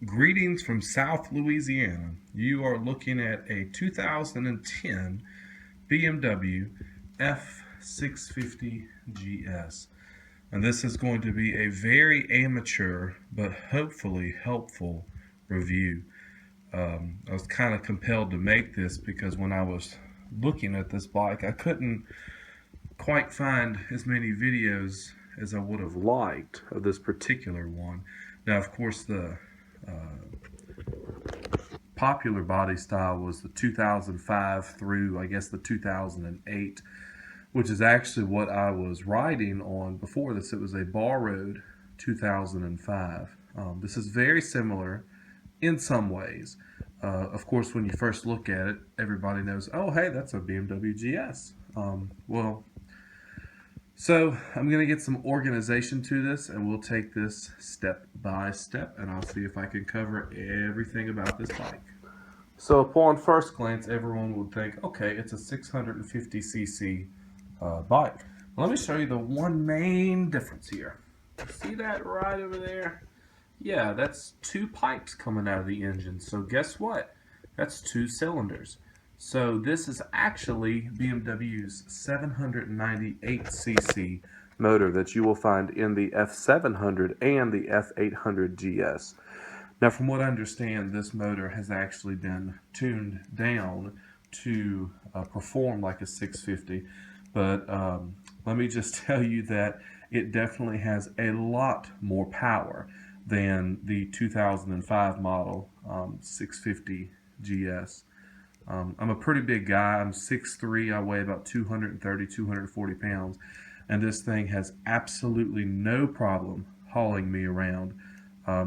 Greetings from South Louisiana. You are looking at a 2010 BMW F650GS. And this is going to be a very amateur but hopefully helpful review. I was kind of compelled to make this because when I was looking at this bike, I couldn't quite find as many videos as I would have liked of this particular one. Now, of course, the popular body style was the 2005 through, I guess, the 2008, which is actually what I was riding on before this. It was a borrowed 2005. This is very similar in some ways. Of course, when you first look at it, everybody knows, oh, hey, that's a BMW GS. So I'm going to get some organization to this, and we'll take this step by step, and I'll see if I can cover everything about this bike. So upon first glance, everyone would think, okay, it's a 650cc bike. Well, let me show you the one main difference here. See that right over there? Yeah, that's two pipes coming out of the engine. So guess what? That's two cylinders. So this is actually BMW's 798cc motor that you will find in the F700 and the F800 GS. Now, from what I understand, this motor has actually been tuned down to perform like a 650, but let me just tell you that it definitely has a lot more power than the 2005 model 650 GS. I'm a pretty big guy. I'm 6'3". I weigh about 230, 240 pounds. And this thing has absolutely no problem hauling me around. I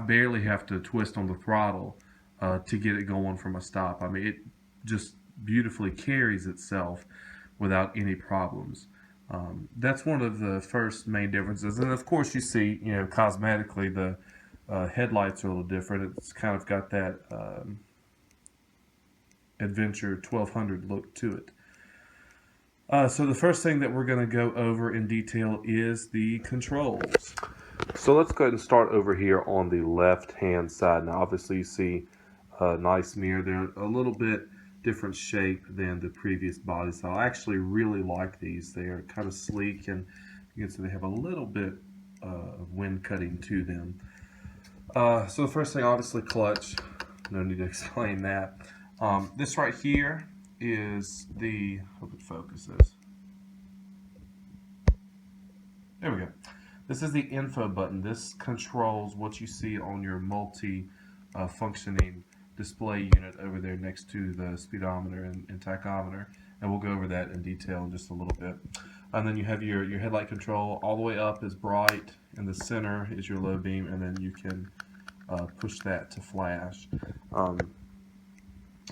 barely have to twist on the throttle to get it going from a stop. I mean, it just beautifully carries itself without any problems. That's one of the first main differences. And of course, you see, cosmetically, the headlights are a little different. It's kind of got that Adventure 1200 look to it. So the first thing that we're going to go over in detail is the controls. So let's go ahead and start over here on the left hand side. Now obviously you see a nice mirror. They're a little bit different shape than the previous body style. I actually really like these. They are kind of sleek, and you can see they have a little bit of wind cutting to them. So the first thing, obviously, clutch. No need to explain that. This right here is the, hope it focuses. There we go. This is the info button. This controls what you see on your multi-functioning display unit over there next to the speedometer and tachometer. And we'll go over that in detail in just a little bit. And then you have your headlight control. All the way up is bright. In the center is your low beam, and then you can push that to flash.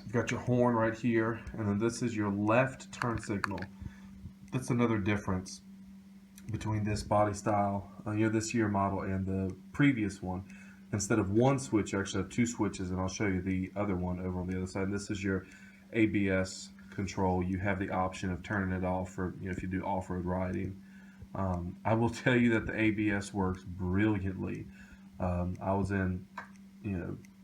You've got your horn right here, and then this is your left turn signal. That's another difference between this body style, this year model, and the previous one. Instead of one switch, you actually have two switches, and I'll show you the other one over on the other side. And this is your ABS control. You have the option of turning it off for if you do off-road riding. I will tell you that the ABS works brilliantly. I was in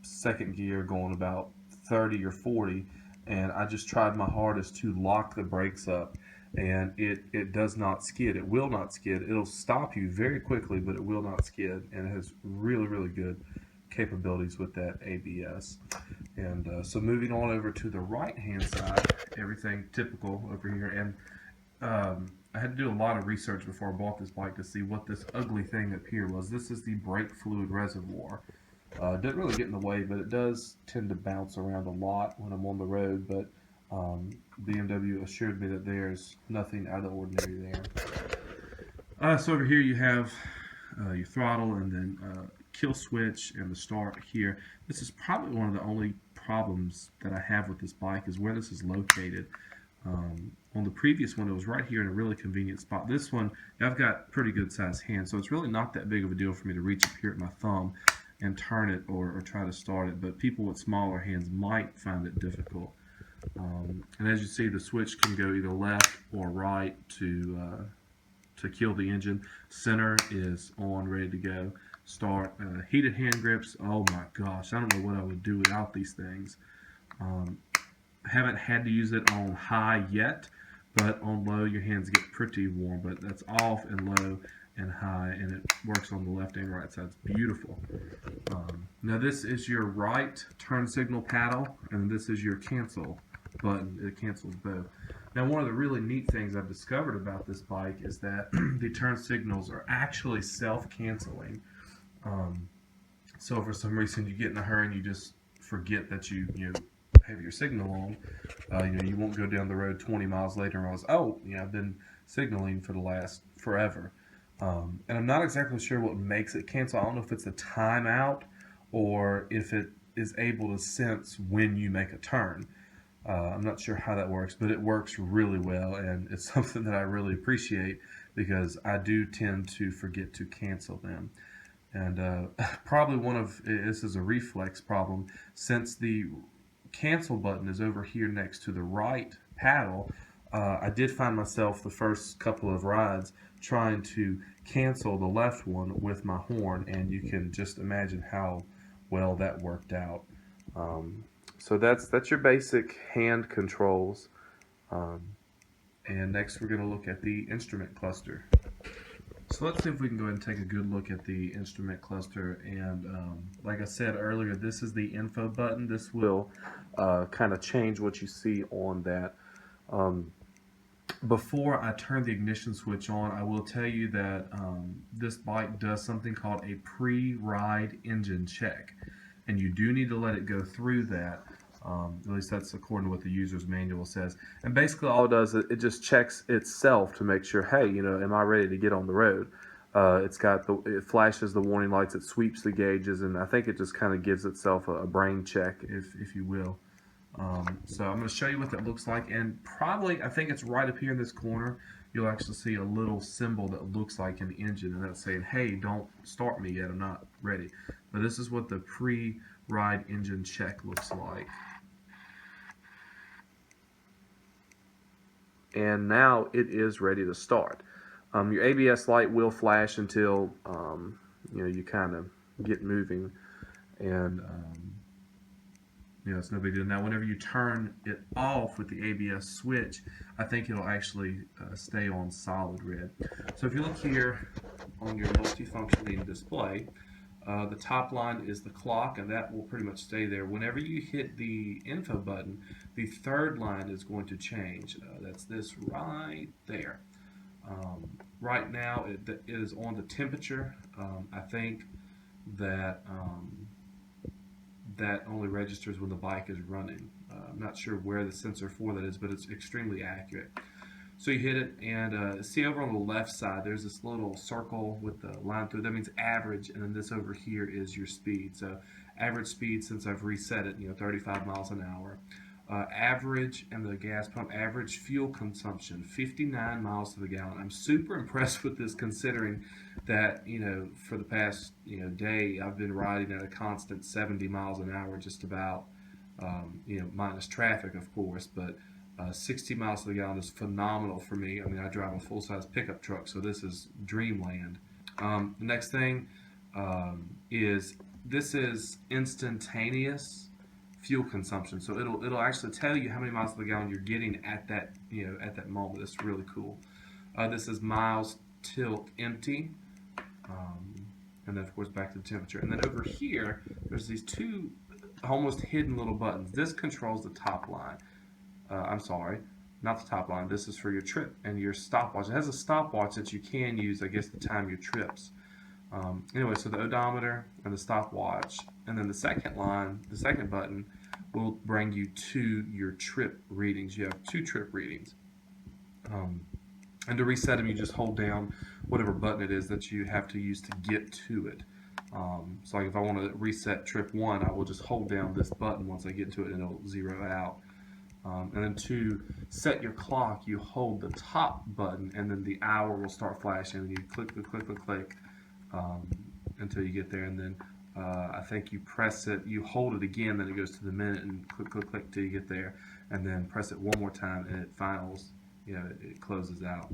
second gear going about 30 or 40, and I just tried my hardest to lock the brakes up, and it does not skid. It will not skid. It'll stop you very quickly, but it will not skid, and it has really, really good capabilities with that ABS. And so moving on over to the right hand side, everything typical over here. And I had to do a lot of research before I bought this bike to see what this ugly thing up here was. This is the brake fluid reservoir. Doesn't really get in the way, but it does tend to bounce around a lot when I'm on the road. But BMW assured me that there's nothing out of the ordinary there. So over here you have your throttle, and then kill switch and the start here. This is probably one of the only problems that I have with this bike is where this is located. On the previous one, it was right here in a really convenient spot. This one, I've got pretty good sized hands, so it's really not that big of a deal for me to reach up here at my thumb and turn it or try to start it, but people with smaller hands might find it difficult. And as you see, the switch can go either left or right to kill the engine. Center is on, ready to go. start. Heated hand grips, oh my gosh, I don't know what I would do without these things. Haven't had to use it on high yet, but on low your hands get pretty warm. But that's off and low and high, and it works on the left and right side. It's beautiful. Now this is your right turn signal paddle, and this is your cancel button. It cancels both. Now one of the really neat things I've discovered about this bike is that the turn signals are actually self-canceling. So if for some reason you get in a hurry and you just forget that you have your signal on, you won't go down the road 20 miles later and realize, oh, I've been signaling for the last forever. And I'm not exactly sure what makes it cancel. I don't know if it's a timeout or if it is able to sense when you make a turn. I'm not sure how that works, but it works really well, and it's something that I really appreciate because I do tend to forget to cancel them. And probably this is a reflex problem, since the cancel button is over here next to the right paddle. I did find myself the first couple of rides trying to cancel the left one with my horn, and you can just imagine how well that worked out. So that's your basic hand controls. And next we're going to look at the instrument cluster. So let's see if we can go ahead and take a good look at the instrument cluster. And like I said earlier, this is the info button. This will kind of change what you see on that. Before I turn the ignition switch on, I will tell you that this bike does something called a pre-ride engine check. And you do need to let it go through that. At least that's according to what the user's manual says. And basically all it does is it just checks itself to make sure, hey, am I ready to get on the road? It flashes the warning lights, it sweeps the gauges, and I think it just kind of gives itself a brain check, if you will. So I'm going to show you what that looks like, and probably, I think it's right up here in this corner, you'll actually see a little symbol that looks like an engine, and that's saying, hey, don't start me yet, I'm not ready. But this is what the pre-ride engine check looks like. And now it is ready to start. Your ABS light will flash until you kind of get moving, and it's no big deal. Now whenever you turn it off with the ABS switch, I think it'll actually stay on solid red. So if you look here on your multifunctioning display, the top line is the clock, and that will pretty much stay there. Whenever you hit the info button, the third line is going to change. That's this right there. Right now it is on the temperature. I think that that only registers when the bike is running. I'm not sure where the sensor for that is, but it's extremely accurate. So you hit it, and see over on the left side, there's this little circle with the line through it. That means average, and then this over here is your speed. So average speed, since I've reset it, 35 miles an hour. Average, and the gas pump, average fuel consumption, 59 miles to the gallon. I'm super impressed with this, considering that, for the past, day, I've been riding at a constant 70 miles an hour, just about, minus traffic, of course, but 60 miles to the gallon is phenomenal for me. I mean, I drive a full-size pickup truck, so this is dreamland. The next thing is this is instantaneous fuel consumption, so it'll actually tell you how many miles to the gallon you're getting at that at that moment. That's really cool. This is miles till empty, and then of course back to the temperature. And then over here, there's these two almost hidden little buttons. This controls the top line. I'm sorry, not the top line. This is for your trip and your stopwatch. It has a stopwatch that you can use, I guess, to time your trips. Anyway, so the odometer and the stopwatch, and then the second line, the second button, will bring you to your trip readings. You have 2 trip readings. And to reset them, you just hold down whatever button it is that you have to use to get to it. So like if I want to reset trip 1, I will just hold down this button once I get to it, and it'll zero out. And then to set your clock, you hold the top button, and then the hour will start flashing, and you click, until you get there, and then I think you press it, you hold it again, then it goes to the minute, and click till you get there, and then press it one more time, and it finals, it closes out.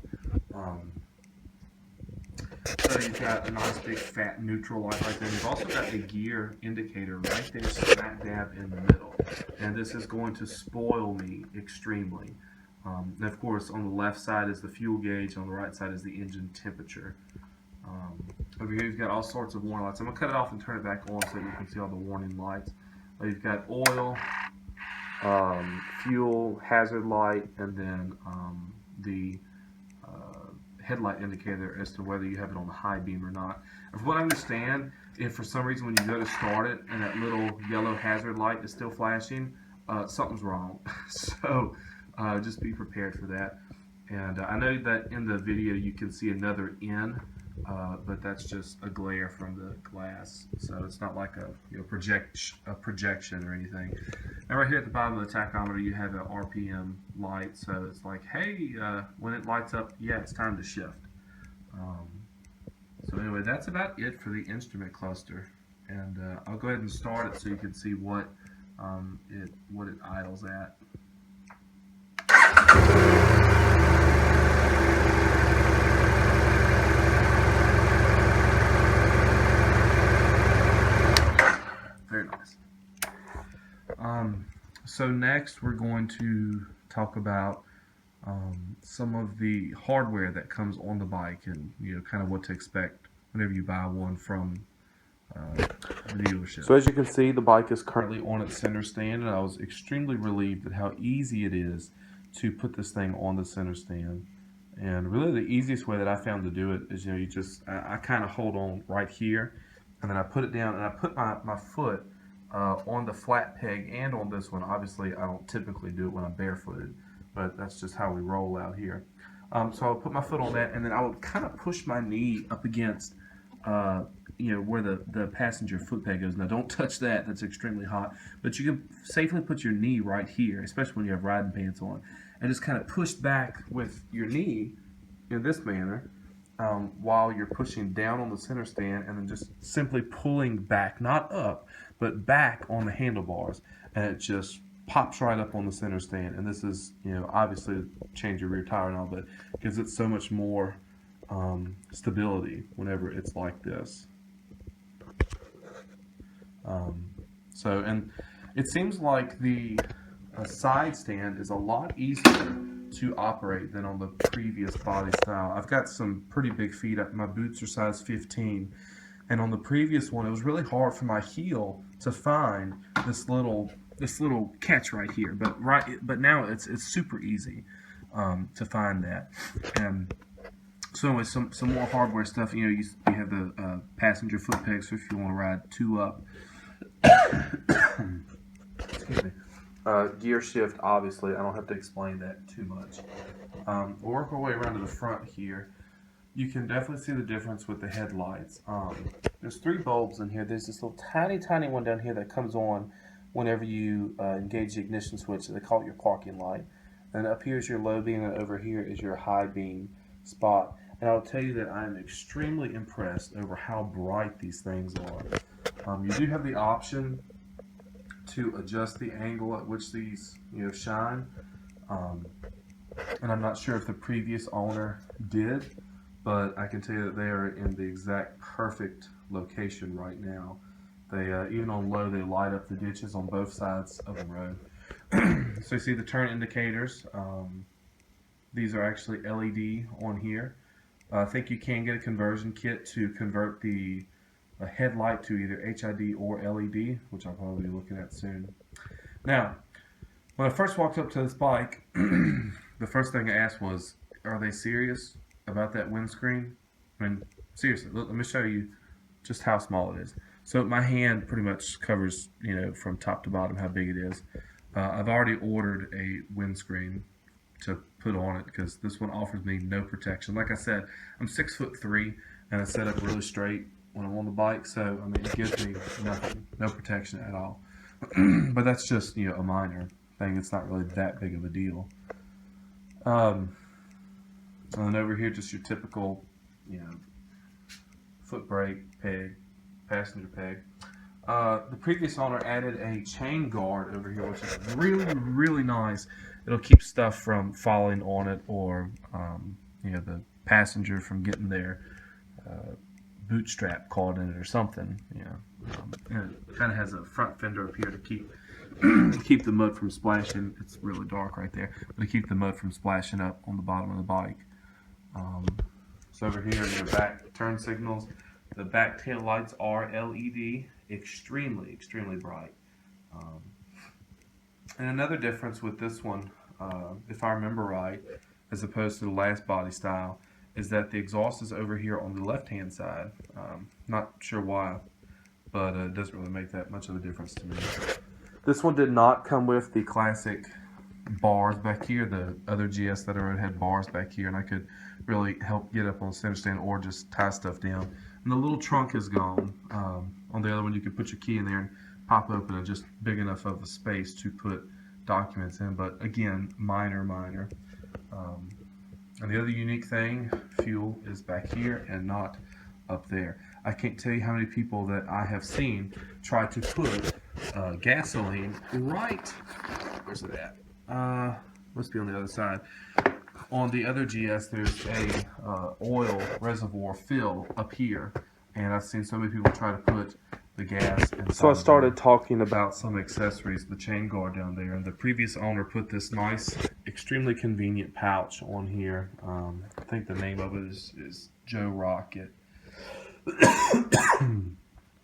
So you've got a nice big fat neutral light right there. You've also got a gear indicator right there smack dab in the middle. And this is going to spoil me extremely. And of course, on the left side is the fuel gauge, on the right side is the engine temperature. Over here, you've got all sorts of warning lights. I'm going to cut it off and turn it back on so you can see all the warning lights. You've got oil, fuel, hazard light, and then the headlight indicator as to whether you have it on the high beam or not. And from what I understand, if for some reason when you go to start it and that little yellow hazard light is still flashing, something's wrong. So just be prepared for that. And I know that in the video you can see another N, but that's just a glare from the glass, so it's not like a projection or anything. And right here at the bottom of the tachometer you have an RPM light, so it's like, hey, when it lights up, yeah, it's time to shift. So anyway, that's about it for the instrument cluster, and I'll go ahead and start it so you can see what it idles at. Very nice. So next we're going to talk about some of the hardware that comes on the bike, and kind of what to expect whenever you buy one from the dealership. So as you can see, the bike is currently on its center stand, and I was extremely relieved at how easy it is to put this thing on the center stand. And really the easiest way that I found to do it is, I kind of hold on right here, and then I put it down, and I put my foot on the flat peg and on this one. Obviously, I don't typically do it when I'm barefooted, but that's just how we roll out here. So I'll put my foot on that, and then I would kind of push my knee up against, where the passenger foot peg goes. Now, don't touch that. That's extremely hot. But you can safely put your knee right here, especially when you have riding pants on, and just kind of push back with your knee in this manner, while you're pushing down on the center stand, and then just simply pulling back, not up, but back on the handlebars, and it just pops right up on the center stand. And this is, obviously change your rear tire and all, but gives it so much more stability whenever it's like this. And it seems like the side stand is a lot easier to operate than on the previous body style. I've got some pretty big feet. My boots are size 15, and on the previous one it was really hard for my heel to find this little catch right here. But now it's super easy to find that. And so anyway, some more hardware stuff. You have the passenger foot peg, so if you want to ride two up. Excuse me. Gear shift, obviously, I don't have to explain that too much. We'll work our way around to the front here. You can definitely see the difference with the headlights. There's 3 bulbs in here. There's this little tiny one down here that comes on whenever you engage the ignition switch. They call it your parking light. And up here is your low beam, and over here is your high beam spot. And I'll tell you that I am extremely impressed over how bright these things are. You do have the option to adjust the angle at which these shine, and I'm not sure if the previous owner did, but I can tell you that they are in the exact perfect location right now. They even on low, they light up the ditches on both sides of the road. So you see the turn indicators. These are actually LED on here. I think you can get a conversion kit to convert the headlight to either HID or LED, which I'll probably be looking at soon. Now, when I first walked up to this bike, the first thing I asked was, are they serious about that windscreen? I mean, seriously, let me show you just how small it is. So my hand pretty much covers, from top to bottom how big it is. I've already ordered a windscreen to put on it because this one offers me no protection. Like I said, I'm 6'3", and I set up really straight when I'm on the bike, so I mean it gives me nothing, no protection at all. But that's just a minor thing. It's not really that big of a deal. And then over here, just your typical, foot brake peg, passenger peg. The previous owner added a chain guard over here, which is really nice. It'll keep stuff from falling on it, or the passenger from getting their bootstrap caught in it or something. And it kind of has a front fender up here to keep keep the mud from splashing. It's really dark right there, but to keep the mud from splashing up on the bottom of the bike. So over here in your back turn signals, the back tail lights are LED, extremely bright. And another difference with this one, if I remember right, as opposed to the last body style, is that the exhaust is over here on the left-hand side. Not sure why, but it doesn't really make that much of a difference to me. This one did not come with the classic bars back here. The other GS that I rode had bars back here, and I could really help get up on the center stand or just tie stuff down. And the little trunk is gone. On the other one, you could put your key in there and pop open it, just big enough of a space to put documents in, but again, minor. And the other unique thing, fuel is back here and not up there. I can't tell you how many people that I have seen try to put gasoline right, where's it at? Must be on the other side. On the other GS, there's a oil reservoir fill up here, and I've seen so many people try to put the gas inside. So I started talking about some accessories, the chain guard down there, and the previous owner put this nice, extremely convenient pouch on here. I think the name of it is Joe Rocket.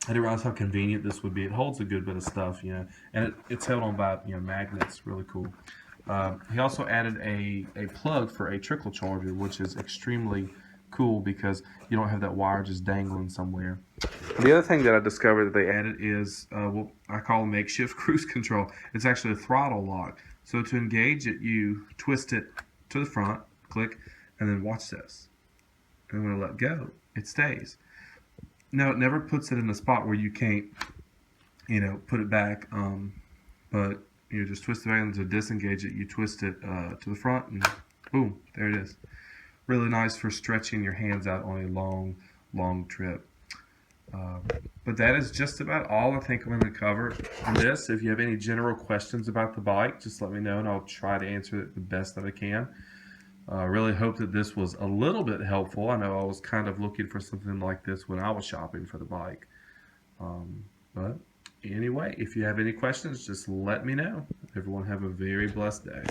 I didn't realize how convenient this would be. It holds a good bit of stuff, and it's held on by magnets. Really cool. He also added a plug for a trickle charger, which is extremely cool because you don't have that wire just dangling somewhere. The other thing that I discovered that they added is what I call makeshift cruise control. It's actually a throttle lock. So to engage it, you twist it to the front, click, and then watch this. And when I let go, it stays. Now, it never puts it in a spot where you can't, put it back, but you just twist it back, and to disengage it, you twist it to the front, and boom, there it is. Really nice for stretching your hands out on a long trip. But that is just about all I think I'm going to cover on this. If you have any general questions about the bike, just let me know, and I'll try to answer it the best that I can. I really hope that this was a little bit helpful. I know I was kind of looking for something like this when I was shopping for the bike. But anyway, if you have any questions, just let me know. Everyone have a very blessed day.